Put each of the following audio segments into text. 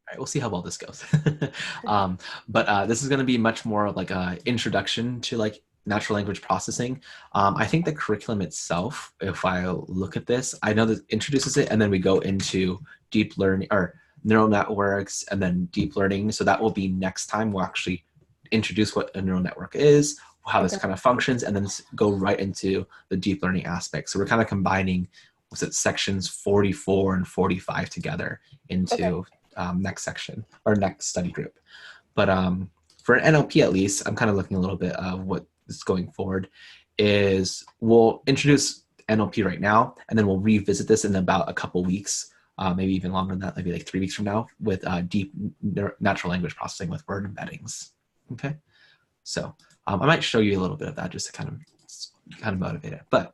right, we'll see how well this goes. But this is going to be much more like an introduction to like natural language processing. I think the curriculum itself, if I look at this, I know that introduces it, and then we go into deep learning or neural networks and then deep learning. So that will be next time. We'll actually introduce what a neural network is, how this kind of functions, and then go right into the deep learning aspect. So we're kind of combining, what's it, sections 44 and 45 together into next section or next study group. But for NLP at least, I'm kind of looking a little bit of what is going forward is we'll introduce NLP right now, and then we'll revisit this in about a couple weeks, maybe even longer than that, maybe like 3 weeks from now, with deep natural language processing with word embeddings. Okay, so I might show you a little bit of that just to kind of motivate it. But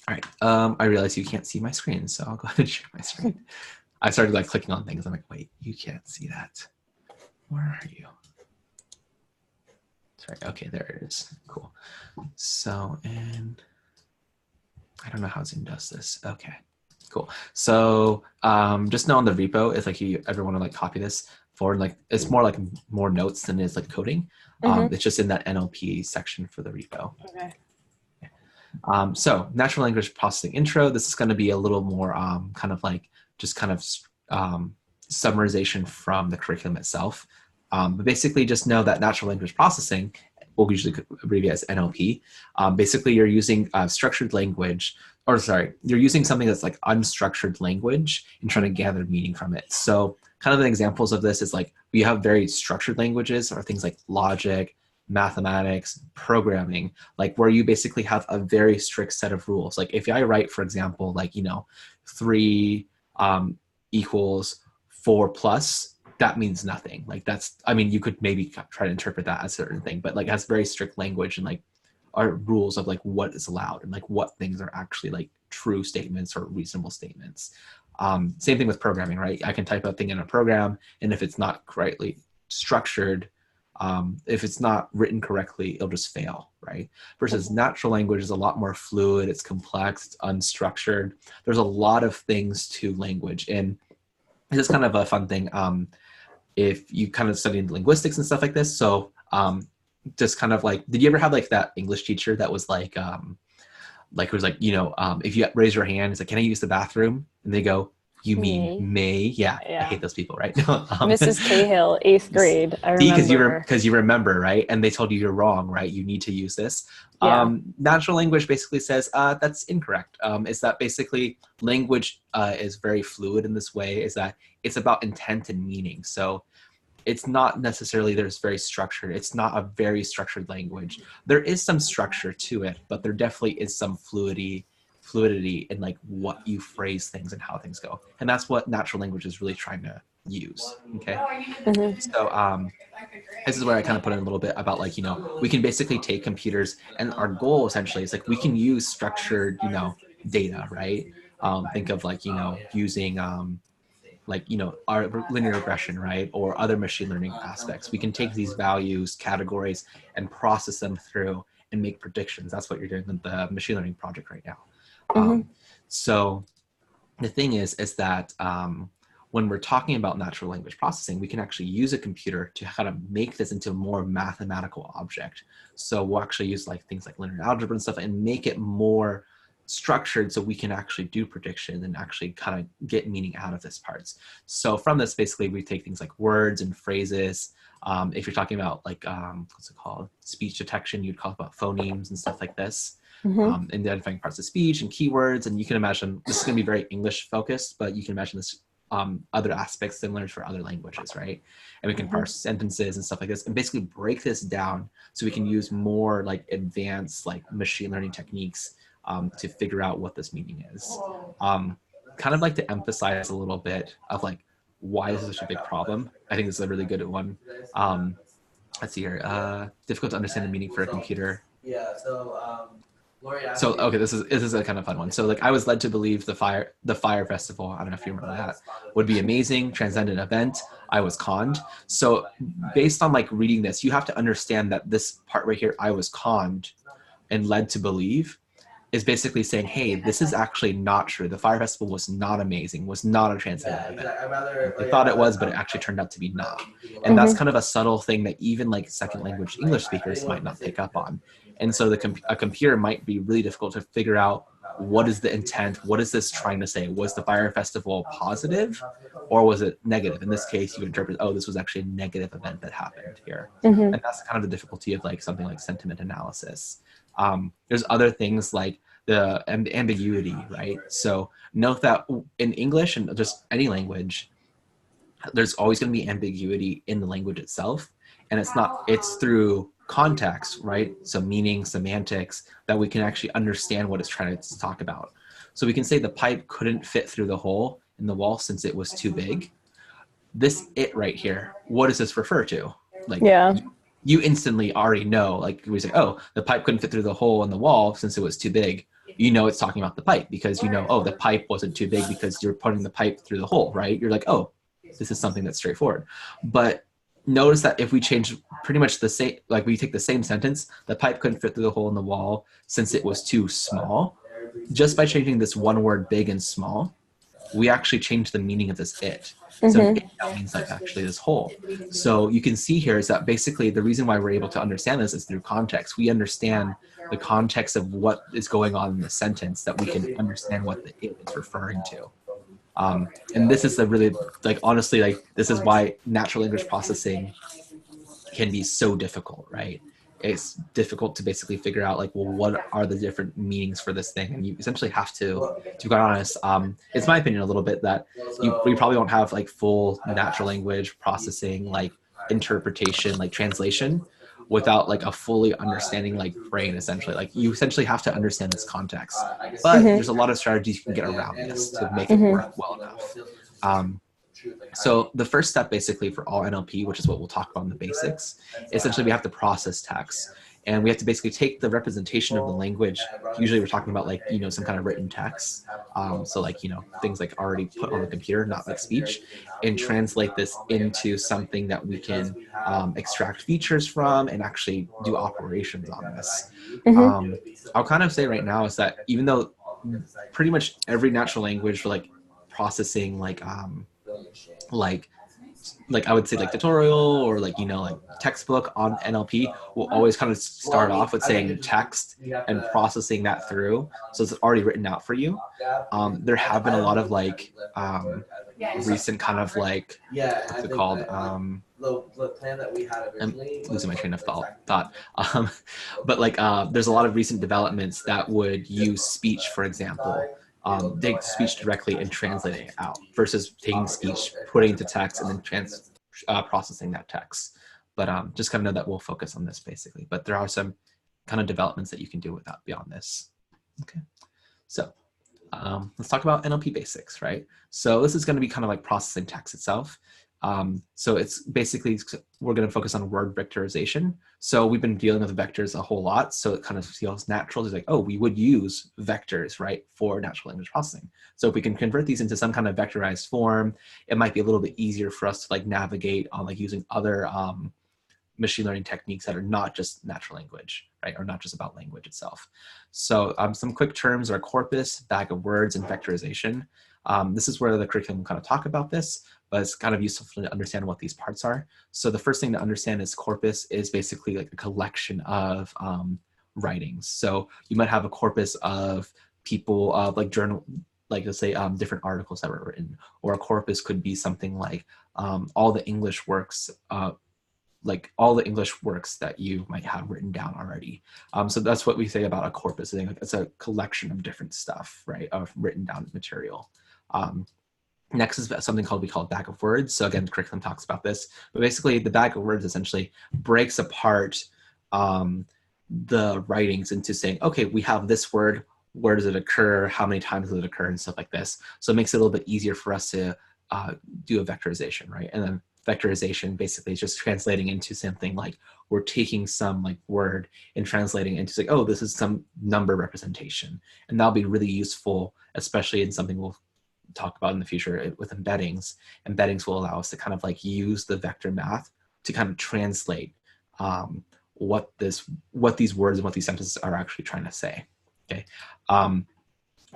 all right, I realize you can't see my screen, so I'll go ahead and share my screen. I started like clicking on things. I'm like, wait, you can't see that. Where are you? Sorry. Okay, there it is. Cool. So, and I don't know how Zoom does this. Okay, cool. So just know on the repo, if like you ever want to like copy this forward, like it's more like more notes than it is like coding. It's just in that NLP section for the repo. Okay. So natural language processing intro, this is going to be a little more kind of like just kind of summarization from the curriculum itself. But basically just know that natural language processing, we'll usually abbreviate as NLP. Basically you're using structured language, or sorry, you're using something that's like unstructured language and trying to gather meaning from it. So kind of the examples of this is like we have very structured languages or things like logic, mathematics, programming, like where you basically have a very strict set of rules. Like if I write, for example, like, 3 equals 4 plus, that means nothing. Like that's, I mean, you could maybe try to interpret that as a certain thing, but like has very strict language and like our rules of like what is allowed and like what things are actually like true statements or reasonable statements. Same thing with programming, right? I can type a thing in a program, and if it's not correctly structured, if it's not written correctly, it'll just fail, right? Versus natural language is a lot more fluid, it's complex, it's unstructured. There's a lot of things to language, and this is kind of a fun thing. If you kind of studied linguistics and stuff like this, so just kind of like, did you ever have like that English teacher that was like it was like, if you raise your hand, it's like, can I use the bathroom? And they go, you mean may? Yeah, I hate those people, right? Mrs. Cahill, 8th grade. I remember. Because you remember, right? And they told you you're wrong, right? You need to use this. Yeah. Natural language basically says that's incorrect. Is that basically language is very fluid in this way, is that it's about intent and meaning. So it's not necessarily there's very structured. It's not a very structured language. There is some structure to it, but there definitely is some fluidity in like what you phrase things and how things go. And that's what natural language is really trying to use. Okay. So this is where I kind of put in a little bit about like, we can basically take computers, and our goal essentially is like we can use structured, data, right? Think of like, using our linear regression, right? Or other machine learning aspects. We can take these values, categories, and process them through and make predictions. That's what you're doing with the machine learning project right now. So the thing is that when we're talking about natural language processing, we can actually use a computer to kind of make this into a more mathematical object. So we'll actually use like things like linear algebra and stuff and make it more structured so we can actually do predictions and actually kind of get meaning out of this parts. So from this, basically, we take things like words and phrases. If you're talking about like, what's it called? Speech detection, you'd call it about phonemes and stuff like this. Identifying parts of speech and keywords. And you can imagine, this is going to be very English focused, but you can imagine this other aspects similar for other languages, right? And we can parse sentences and stuff like this and basically break this down so we can use more like advanced like machine learning techniques to figure out what this meaning is. Kind of like to emphasize a little bit of like, why is this such a big problem? I think this is a really good one. Let's see here. Difficult to understand the meaning for a computer. Yeah, so okay, this is a kind of fun one. So like I was led to believe the fire festival, I don't know if you remember that, would be amazing, transcendent event. I was conned. So based on like reading this, you have to understand that this part right here, I was conned and led to believe, is basically saying, hey, this is actually not true. The Fire Festival was not amazing, was not a translative event. They thought it was, but it actually turned out to be not. And that's kind of a subtle thing that even like second language English speakers might not pick up on. And so a computer might be really difficult to figure out what is the intent, what is this trying to say? Was the Fire Festival positive or was it negative? In this case, you interpret, oh, this was actually a negative event that happened here. And that's kind of the difficulty of like something like sentiment analysis. There's other things like the ambiguity, right? So note that in English and just any language, there's always going to be ambiguity in the language itself. And it's through context, right? So meaning, semantics, that we can actually understand what it's trying to talk about. So we can say the pipe couldn't fit through the hole in the wall since it was too big. This it right here, what does this refer to? Like, you instantly already know, like we say, oh, the pipe couldn't fit through the hole in the wall since it was too big. You know it's talking about the pipe because you know, oh, the pipe wasn't too big because you're putting the pipe through the hole, right? You're like, oh, this is something that's straightforward. But notice that if we change pretty much the same, like we take the same sentence, the pipe couldn't fit through the hole in the wall since it was too small. Just by changing this one word, big and small, we actually change the meaning of this it. So it now means like actually this whole. So you can see here is that basically the reason why we're able to understand this is through context. We understand the context of what is going on in the sentence, that we can understand what the it is referring to. And this is the really, like, honestly, like, this is why natural language processing can be so difficult, right? It's difficult to basically figure out, like, well, what are the different meanings for this thing? And you essentially have to be quite honest, it's my opinion a little bit that you probably won't have like full natural language processing, like interpretation, like translation, without like a fully understanding like brain. Essentially, like you essentially have to understand this context, but there's a lot of strategies you can get around this to make it work well enough. So the first step basically for all NLP, which is what we'll talk about in the basics, essentially we have to process text. And we have to basically take the representation of the language. Usually we're talking about like, you know, some kind of written text. So like, you know, things like already put on the computer, not like speech, and translate this into something that we can extract features from and actually do operations on this. I'll kind of say right now is that even though pretty much every natural language for like processing, like I would say like tutorial or like, you know, like textbook on NLP will always kind of start off with saying text and processing that through. So it's already written out for you. There have been a lot of like recent kind of like, what's it called? I'm losing my train of thought. But like there's a lot of recent developments that would use speech, for example. Take speech directly and translating it out versus taking speech, putting it into text, and then processing that text. But just kind of know that we'll focus on this basically. But there are some kind of developments that you can do with that beyond this. Okay, so let's talk about NLP basics, right? So this is going to be kind of like processing text itself. So it's basically, we're going to focus on word vectorization. So we've been dealing with vectors a whole lot. So it kind of feels natural. It's like, oh, we would use vectors, right, for natural language processing. So if we can convert these into some kind of vectorized form, it might be a little bit easier for us to like navigate on like using other machine learning techniques that are not just natural language, right, or not just about language itself. So some quick terms are corpus, bag of words, and vectorization. This is where the curriculum will kind of talk about this, but it's kind of useful to understand what these parts are. So the first thing to understand is corpus is basically like a collection of writings. So you might have a corpus of people, like journal, like let's say different articles that were written, or a corpus could be something like all the English works, like all the English works that you might have written down already. So that's what we say about a corpus. I think it's a collection of different stuff, right, of written down material. Next is something we call a bag of words. So again, the curriculum talks about this, but basically the bag of words essentially breaks apart the writings into saying, okay, we have this word, where does it occur, how many times does it occur, and stuff like this. So it makes it a little bit easier for us to do a vectorization, right? And then vectorization basically is just translating into something like we're taking some like word and translating into like, oh, this is some number representation. And that'll be really useful, especially in something we'll talk about in the future with embeddings. Embeddings will allow us to kind of like use the vector math to kind of translate what these words and what these sentences are actually trying to say. Okay.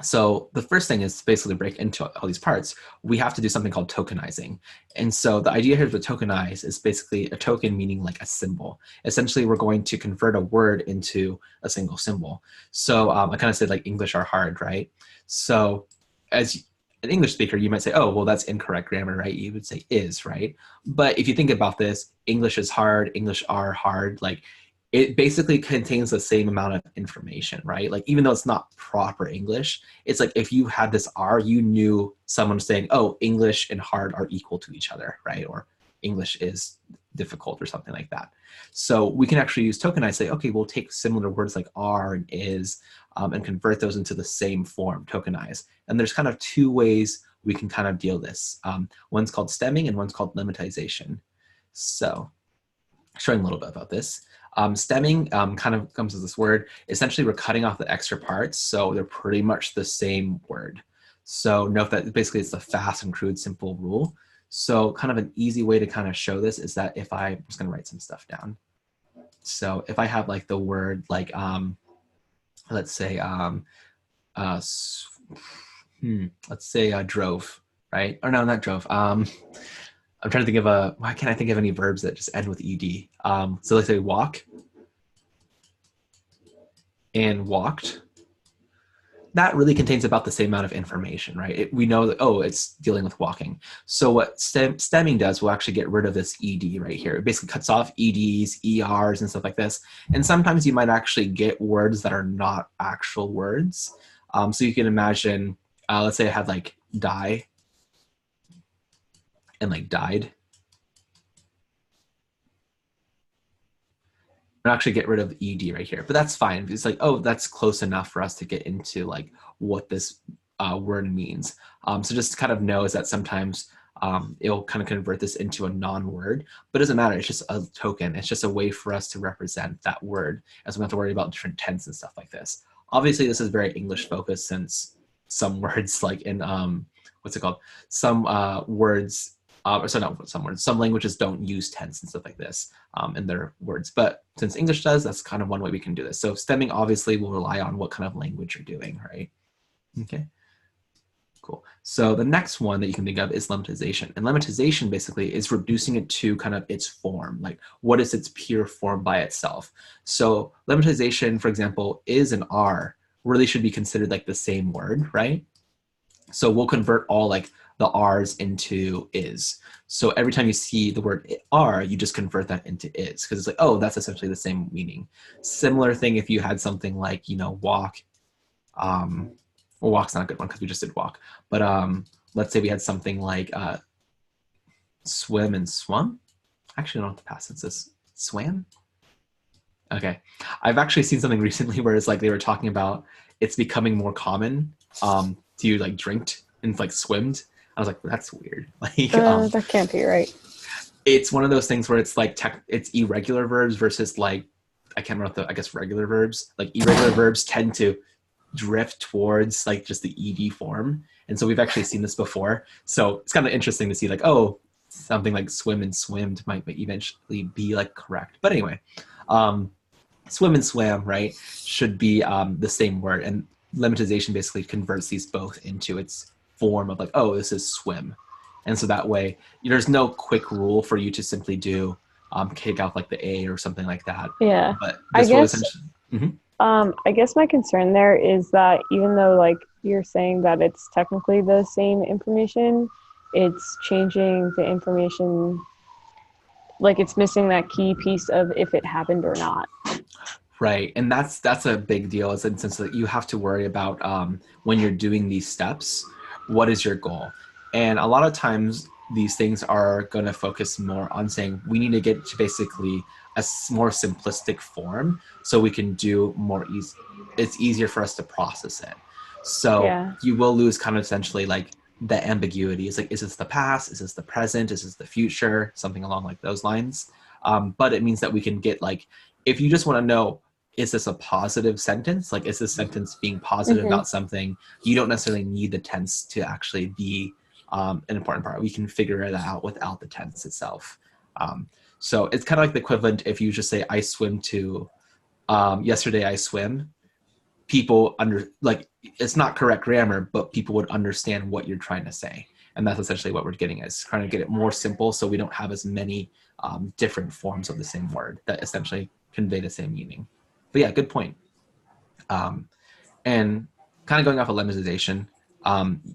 So the first thing is basically break into all these parts. We have to do something called tokenizing. And so the idea here with tokenize is basically a token meaning like a symbol. Essentially, we're going to convert a word into a single symbol. So I kind of said like English are hard, right? So as an English speaker, you might say, oh, well, that's incorrect grammar, right? You would say is, right? But if you think about this, English is hard, English are hard, like it basically contains the same amount of information, right? Like even though it's not proper English, it's like if you had this R, you knew someone saying, oh, English and hard are equal to each other, right? Or English is difficult or something like that. So we can actually use tokenize, say, okay, we'll take similar words like are and is and convert those into the same form, tokenize. And there's kind of two ways we can kind of deal this. One's called stemming and one's called lemmatization. So showing a little bit about this. Stemming kind of comes as this word. Essentially, we're cutting off the extra parts, so they're pretty much the same word. So note that basically it's a fast and crude simple rule. So kind of an easy way to kind of show this is that if I'm just going to write some stuff down. So if I have like the word like, let's say, drove, right? Or no, not drove. I'm trying to think of why can't I think of any verbs that just end with ed? So let's say walk and walked. That really contains about the same amount of information, right? We know that, oh, it's dealing with walking. So what stemming does will actually get rid of this ed right here. It basically cuts off eds, ers, and stuff like this. And sometimes you might actually get words that are not actual words. So you can imagine, let's say I had like die and like died. And actually get rid of ed right here, but that's fine. It's like, oh, that's close enough for us to get into like what this word means. So just kind of know is that sometimes it'll kind of convert this into a non-word, but it doesn't matter. It's just a token. It's just a way for us to represent that word, as we don't have to worry about different tense and stuff like this. Obviously, this is very English focused, since some words like in what's it called? Some words. Some languages don't use tense and stuff like this in their words. But since English does, that's kind of one way we can do this. So stemming obviously will rely on what kind of language you're doing, right? Okay, cool. So the next one that you can think of is lemmatization. And lemmatization basically is reducing it to kind of its form, like what is its pure form by itself. So lemmatization, for example, is and are really should be considered like the same word, right? So we'll convert all like the R's into is. So every time you see the word R, you just convert that into is, because it's like, oh, that's essentially the same meaning. Similar thing if you had something like, walk. Well, walk's not a good one because we just did walk. But let's say we had something like swim and swum. Actually, I don't have to pass. It says swam. Okay. I've actually seen something recently where it's like they were talking about it's becoming more common to like drink and like swimmed. I was like, that's weird. Like, that can't be right. It's one of those things where it's like it's irregular verbs versus like I can't remember regular verbs. Like irregular verbs tend to drift towards like just the ed form, and so we've actually seen this before. So it's kind of interesting to see like, oh, something like swim and swimmed might eventually be like correct. But anyway, swim and swam, right, should be the same word, and lemmatization basically converts these both into its form of like, oh, this is swim. And so that way there's no quick rule for you to simply do kick out like the a or something like that. Yeah, but this will essentially I guess my concern there is that even though like you're saying that it's technically the same information, it's changing the information, like it's missing that key piece of if it happened or not. Right, and that's a big deal, is in the sense that you have to worry about when you're doing these steps, what is your goal? And a lot of times these things are going to focus more on saying we need to get to basically a more simplistic form so we can do more easy. It's easier for us to process it. So Yeah. you will lose kind of essentially like the ambiguity. It's like, is this the past? Is this the present? Is this the future? Something along like those lines. But it means that we can get like, if you just want to know, is this a positive sentence? Like, is this sentence being positive about something? You don't necessarily need the tense to actually be an important part. We can figure it out without the tense itself. So it's kind of like the equivalent if you just say, I swim to, yesterday I swim. people it's not correct grammar, but people would understand what you're trying to say. And that's essentially what we're getting at, is trying to get it more simple so we don't have as many different forms of the same word that essentially convey the same meaning. But yeah, good point. And kind of going off of lemmatization,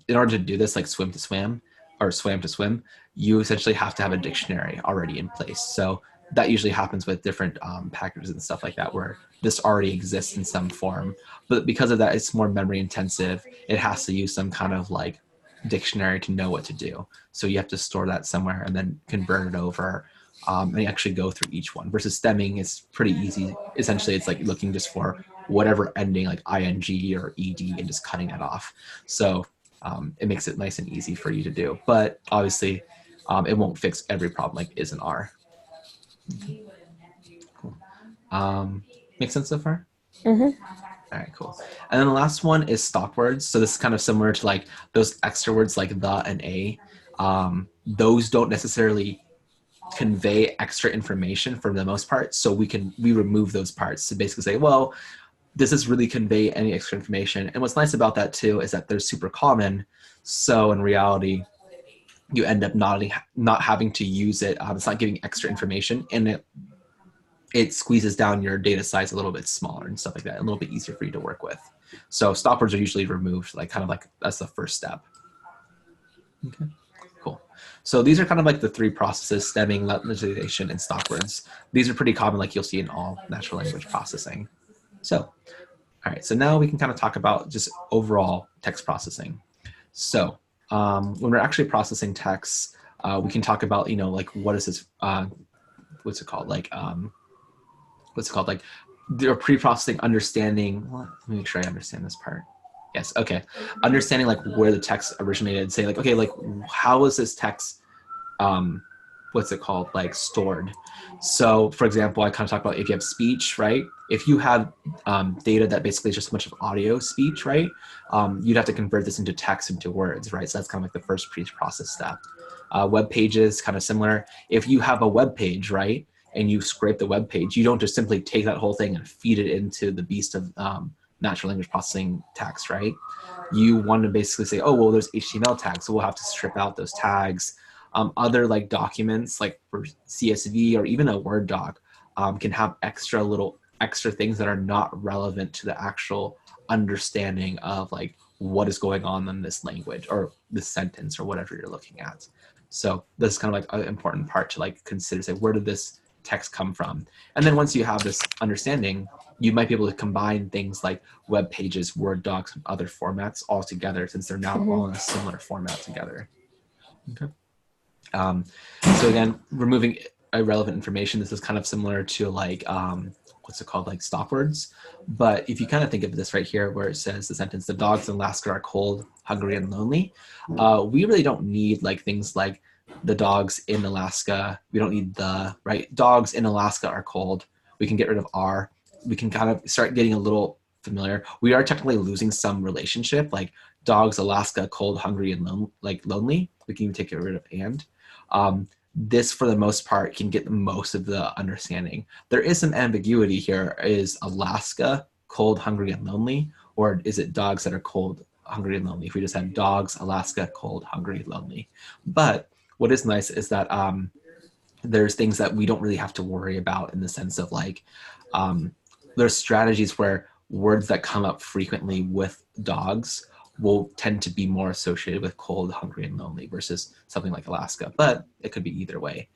in order to do this, like swim to swam or swam to swim, you essentially have to have a dictionary already in place. So that usually happens with different packages and stuff like that, where this already exists in some form. But because of that, it's more memory intensive. It has to use some kind of like dictionary to know what to do. So you have to store that somewhere and then convert it over and actually go through each one. Versus stemming is pretty easy. Essentially, it's like looking just for whatever ending, like ing or ed, and just cutting it off. So it makes it nice and easy for you to do. But obviously, it won't fix every problem like is and are. Cool. Make sense so far? Mm-hmm. All right, cool. And then the last one is stock words. So this is kind of similar to like those extra words like the and a. Those don't necessarily convey extra information for the most part. So we remove those parts to basically say, well, does this really convey any extra information? And what's nice about that too is that they're super common. So in reality, you end up not having to use it. It's not giving extra information, and it squeezes down your data size a little bit smaller and stuff like that, a little bit easier for you to work with. So stop words are usually removed, like kind of like that's the first step. Okay, cool. So these are kind of like the three processes: stemming, lemmatization, and stop words. These are pretty common, like you'll see in all natural language processing. So, all right, so now we can kind of talk about just overall text processing. So when we're actually processing text, we can talk about, like what is this, what's it called? Like, like they're pre-processing understanding. Well, let me make sure I understand this part. Yes, okay. Understanding like where the text originated, say like, okay, like how was this text, what's it called, like stored? So for example, I kind of talk about if you have speech, right? If you have data that basically is just a bunch of audio speech, right? You'd have to convert this into text, into words, right? So that's kind of like the first pre-process step. Web pages, kind of similar. If you have a web page, right, and you scrape the web page, you don't just simply take that whole thing and feed it into the beast of natural language processing text, right? You want to basically say, oh, well, there's HTML tags, so we'll have to strip out those tags. Other like documents, like for CSV or even a Word doc, can have extra things that are not relevant to the actual understanding of like what is going on in this language or this sentence or whatever you're looking at. So this is kind of like an important part to like consider, say, where did this text come from? And then once you have this understanding, you might be able to combine things like web pages, Word docs, and other formats all together, since they're now all in a similar format together. Okay. So again, removing irrelevant information, this is kind of similar to like, what's it called, like stop words. But if you kind of think of this right here, where it says the sentence, the dogs in Alaska are cold, hungry, and lonely, we really don't need like things like the dogs in Alaska. We don't need the, right? Dogs in Alaska are cold. We can get rid of are. We can kind of start getting a little familiar. We are technically losing some relationship, like dogs, Alaska, cold, hungry, and lonely. We can even take rid of and. This, for the most part, can get most of the understanding. There is some ambiguity here. Is Alaska cold, hungry, and lonely? Or is it dogs that are cold, hungry, and lonely? If we just had dogs, Alaska, cold, hungry, lonely. But what is nice is that there's things that we don't really have to worry about, in the sense of like, there's strategies where words that come up frequently with dogs will tend to be more associated with cold, hungry, and lonely versus something like Alaska, but it could be either way.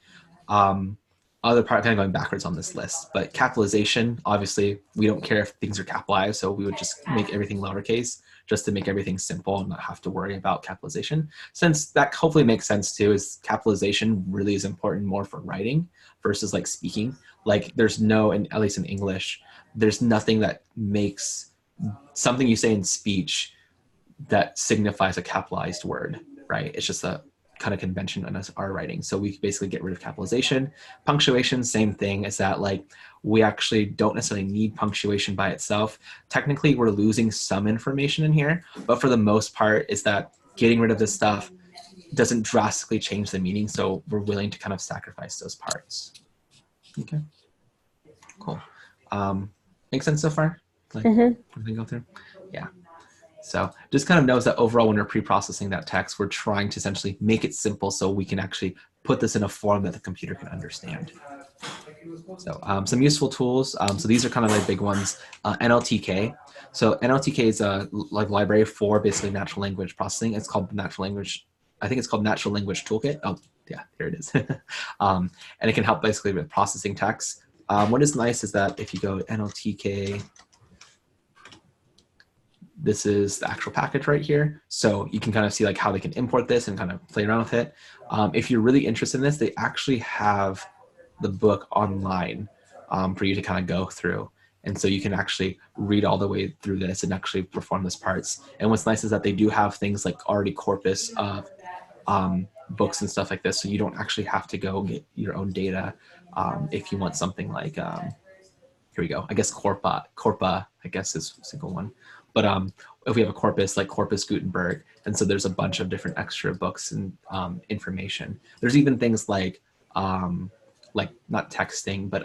Other part, kind of going backwards on this list, but capitalization, obviously, we don't care if things are capitalized, so we would just make everything lowercase just to make everything simple and not have to worry about capitalization. Since that hopefully makes sense too, is capitalization really is important more for writing versus like speaking. Like there's no, and at least in English, there's nothing that makes something you say in speech that signifies a capitalized word, right? It's just a kind of convention in our writing. So we basically get rid of capitalization. Punctuation, same thing, is that like we actually don't necessarily need punctuation by itself. Technically, we're losing some information in here, but for the most part, is that getting rid of this stuff doesn't drastically change the meaning. So we're willing to kind of sacrifice those parts. Okay, cool. Make sense so far? Like everything go through? Yeah. So just kind of knows that overall when we're pre-processing that text, we're trying to essentially make it simple so we can actually put this in a form that the computer can understand. So some useful tools. So these are kind of like big ones. NLTK. So NLTK is a like library for basically natural language processing. It's called natural language. I think it's called Natural Language Toolkit. Oh, yeah, here it is. And it can help basically with processing text. What is nice is that if you go NLTK, this is the actual package right here. So you can kind of see like how they can import this and kind of play around with it. If you're really interested in this, they actually have the book online for you to kind of go through. And so you can actually read all the way through this and actually perform these parts. And what's nice is that they do have things like already corpus of books and stuff like this. So you don't actually have to go get your own data if you want something like, here we go. I guess Corpa, I guess is a single one. But if we have a corpus like Corpus Gutenberg, and so there's a bunch of different extra books and information. There's even things like not texting, but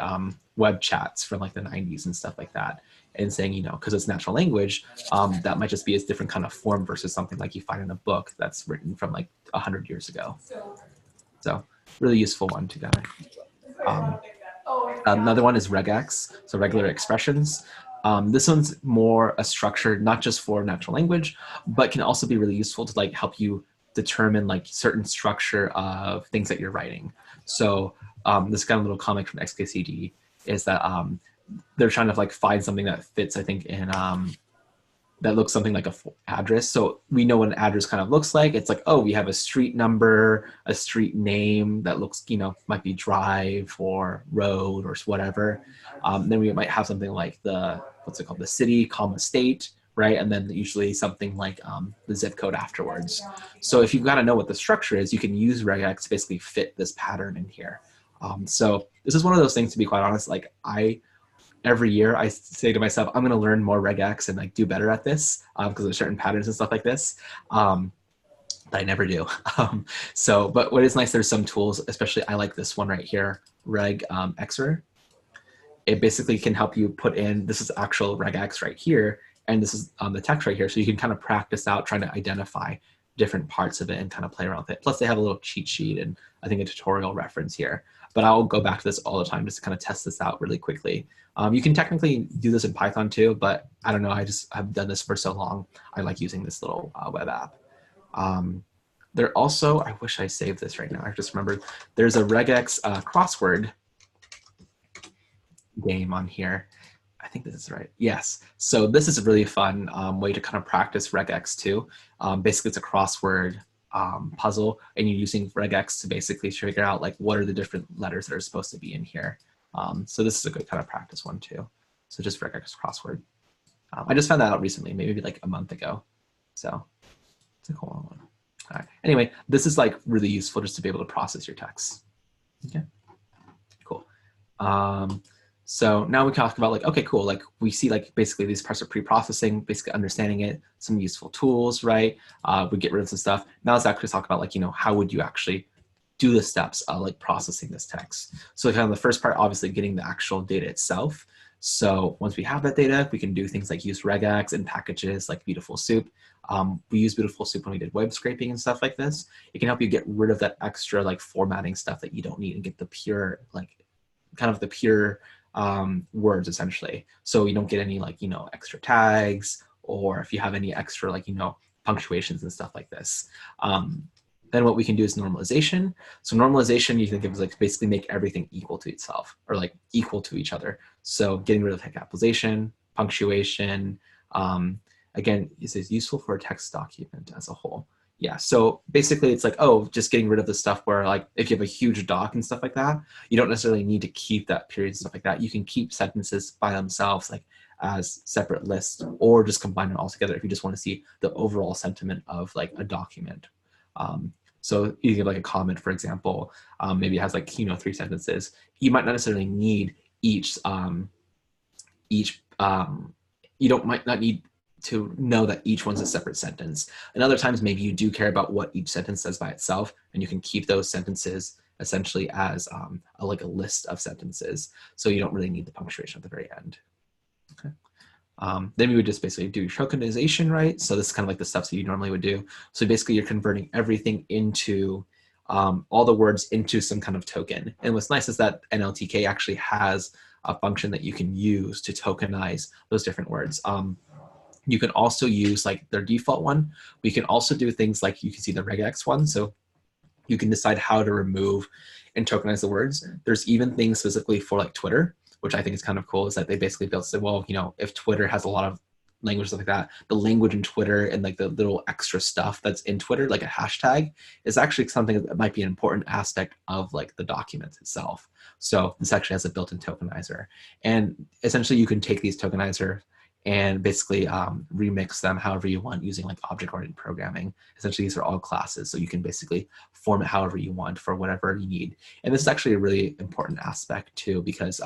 web chats from like the 90s and stuff like that. And saying, because it's natural language, that might just be a different kind of form versus something like you find in a book that's written from like 100 years ago. So really useful one to kind of. Another one is regex, so regular expressions. This one's more a structure, not just for natural language, but can also be really useful to like help you determine like certain structure of things that you're writing. So this kind of little comic from XKCD is that they're trying to like find something that fits, I think, in that looks something like a address. So we know what an address kind of looks like. It's like, oh, we have a street number, a street name that looks, might be drive or road or whatever. Then we might have something like what's it called? The city, comma, state, right? And then usually something like the zip code afterwards. So if you've got to know what the structure is, you can use regex to basically fit this pattern in here. So this is one of those things, to be quite honest, like every year I say to myself, I'm going to learn more regex and like do better at this because there's certain patterns and stuff like this that I never do. But what is nice, there's some tools, especially I like this one right here, regexer. It basically can help you put in, this is actual regex right here, and this is the text right here. So you can kind of practice out trying to identify different parts of it and kind of play around with it. Plus they have a little cheat sheet and I think a tutorial reference here. But I'll go back to this all the time just to kind of test this out really quickly. You can technically do this in Python too, but I don't know, I've done this for so long. I like using this little web app. There also, I wish I saved this right now. I just remembered there's a regex crossword game on here. I think this is right. Yes. So this is a really fun way to kind of practice regex too. Basically, it's a crossword puzzle, and you're using regex to basically figure out like what are the different letters that are supposed to be in here. So this is a good kind of practice one too. So just regex crossword. I just found that out recently, maybe like a month ago. So it's a cool one. All right. Anyway, this is like really useful just to be able to process your text. Okay. Cool. So now we talk about like, okay, cool. Like we see like basically these parts of pre-processing, basically understanding it, some useful tools, right? We get rid of some stuff. Now let's actually talk about like, how would you actually do the steps of like processing this text? So kind of the first part, obviously getting the actual data itself. So once we have that data, we can do things like use regex and packages like Beautiful Soup. We use Beautiful Soup when we did web scraping and stuff like this. It can help you get rid of that extra like formatting stuff that you don't need and get the pure, like kind of the pure words essentially. So you don't get any like, extra tags, or if you have any extra like, punctuations and stuff like this. Then what we can do is normalization. So normalization, you think of as like basically make everything equal to itself or like equal to each other. So getting rid of like capitalization, punctuation. Again, it says useful for a text document as a whole. Yeah, so basically it's like, oh, just getting rid of the stuff where like if you have a huge doc and stuff like that, you don't necessarily need to keep that period and stuff like that. You can keep sentences by themselves like as separate lists, or just combine them all together if you just want to see the overall sentiment of like a document. So you give like a comment, for example, maybe it has like, 3 sentences. You might not necessarily need each, might not need to know that each one's a separate sentence. And other times, maybe you do care about what each sentence says by itself, and you can keep those sentences essentially as like a list of sentences. So you don't really need the punctuation at the very end. Okay. Then we would just basically do tokenization, right? So this is kind of like the steps that you normally would do. So basically you're converting everything into all the words into some kind of token. And what's nice is that NLTK actually has a function that you can use to tokenize those different words. You can also use like their default one. We can also do things like you can see the regex one. So you can decide how to remove and tokenize the words. There's even things specifically for like Twitter, which I think is kind of cool, is that they basically built say, well, if Twitter has a lot of language stuff like that, the language in Twitter and like the little extra stuff that's in Twitter, like a hashtag, is actually something that might be an important aspect of like the document itself. So this actually has a built-in tokenizer. And essentially you can take these tokenizer and basically remix them however you want using like object-oriented programming. Essentially, these are all classes, so you can basically form it however you want for whatever you need. And this is actually a really important aspect too, because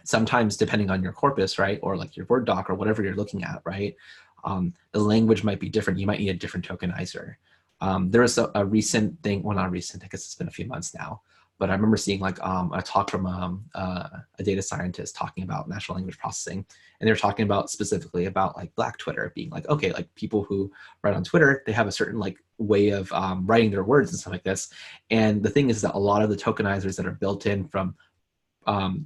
sometimes depending on your corpus, right, or like your Word doc or whatever you're looking at, right, the language might be different. You might need a different tokenizer. There was a recent thing, well, not recent, I guess it's been a few months now, but I remember seeing like a talk from a data scientist talking about natural language processing. And they were talking about specifically about like Black Twitter being like, okay, like people who write on Twitter, they have a certain like way of writing their words and stuff like this. And the thing is that a lot of the tokenizers that are built in from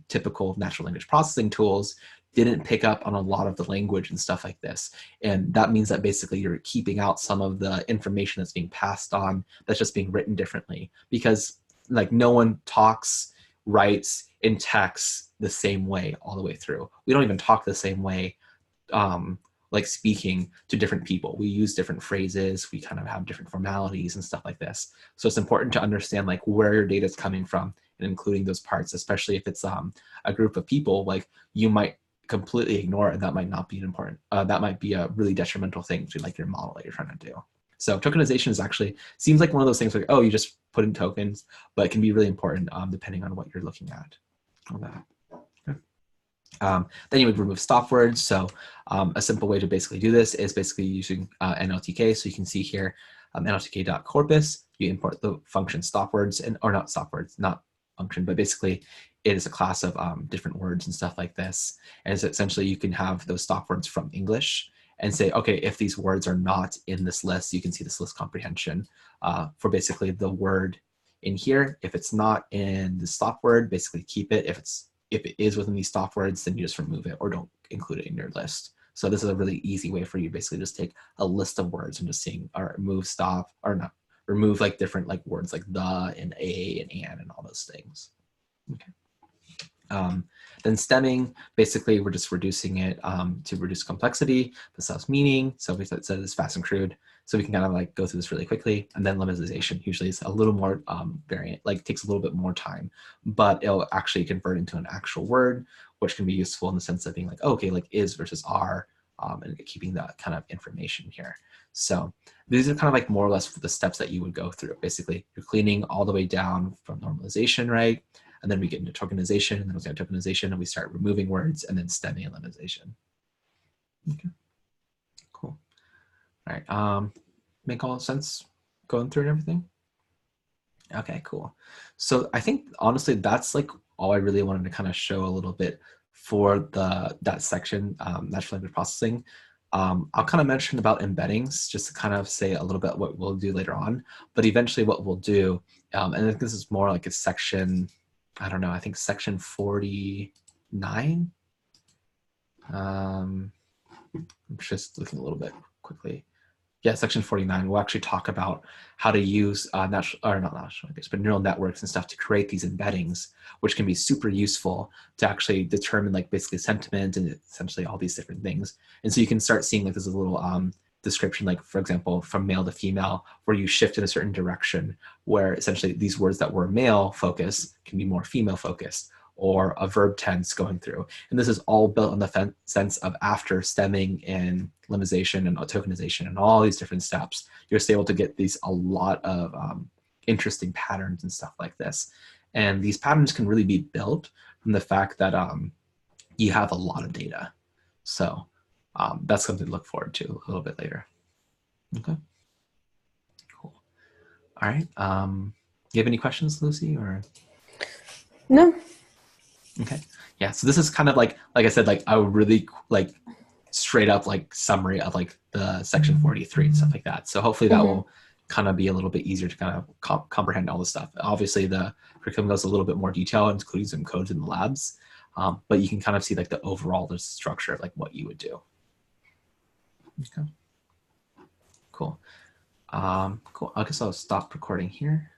typical natural language processing tools didn't pick up on a lot of the language and stuff like this. And that means that basically you're keeping out some of the information that's being passed on that's just being written differently, because like no one talks, writes, and texts the same way all the way through. We don't even talk the same way like speaking to different people. We use different phrases, we kind of have different formalities and stuff like this. So it's important to understand like where your data is coming from and including those parts, especially if it's a group of people, like you might completely ignore it, and that might not be important. That might be a really detrimental thing to like your model that you're trying to do. So tokenization is actually, seems like one of those things like, oh, you just put in tokens, but it can be really important depending on what you're looking at on that. Then you would remove stop words. So a simple way to basically do this is basically using NLTK. So you can see here, NLTK.corpus, you import the function stop words, and or not stop words, not function, but basically it is a class of different words and stuff like this. And so essentially you can have those stop words from English and say, okay, if these words are not in this list, you can see this list comprehension for basically the word in here. If it's not in the stop word, basically keep it. If it is within these stop words, then you just remove it or don't include it in your list. So this is a really easy way for you to basically just take a list of words and just seeing or remove stop or not remove like different like words like the and a and all those things. Okay. Then stemming, basically we're just reducing it to reduce complexity, but sells meaning. So we said it's fast and crude. So we can kind of like go through this really quickly. And then lemmatization usually is a little more variant, like takes a little bit more time, but it'll actually convert into an actual word, which can be useful in the sense of being like, oh, okay, like is versus are, and keeping that kind of information here. So these are kind of like more or less the steps that you would go through. Basically, you're cleaning all the way down from normalization, right? And then we get into tokenization, and then we get tokenization, and we start removing words, and then stemming and lemmatization. Okay, cool. All right, make all sense going through and everything? Okay, cool. So I think honestly, that's like all I really wanted to kind of show a little bit for that section, natural language processing. I'll kind of mention about embeddings just to kind of say a little bit what we'll do later on, but eventually what we'll do, and I think this is more like a section, I don't know, I think section 49. I'm just looking a little bit quickly. Yeah, section 49, we'll actually talk about how to use neural networks and stuff to create these embeddings, which can be super useful to actually determine like basically sentiment and essentially all these different things. And so you can start seeing like there's a little description, like for example, from male to female, where you shift in a certain direction, where essentially these words that were male focused can be more female focused, or a verb tense going through. And this is all built on the sense of after stemming and lemmatization and tokenization and all these different steps, you're just able to get these a lot of interesting patterns and stuff like this. And these patterns can really be built from the fact that you have a lot of data. So that's something to look forward to a little bit later. Okay, cool. All right. You have any questions, Lucy, or? No. Okay. Yeah. So this is kind of like I said, like a really like straight up like summary of like the section 43 and stuff like that. So hopefully that Mm-hmm. will kind of be a little bit easier to kind of comprehend all this stuff. Obviously the curriculum goes a little bit more detail, including some codes in the labs. But you can kind of see like the overall the structure of like what you would do. Okay. Cool. Cool. I guess I'll stop recording here.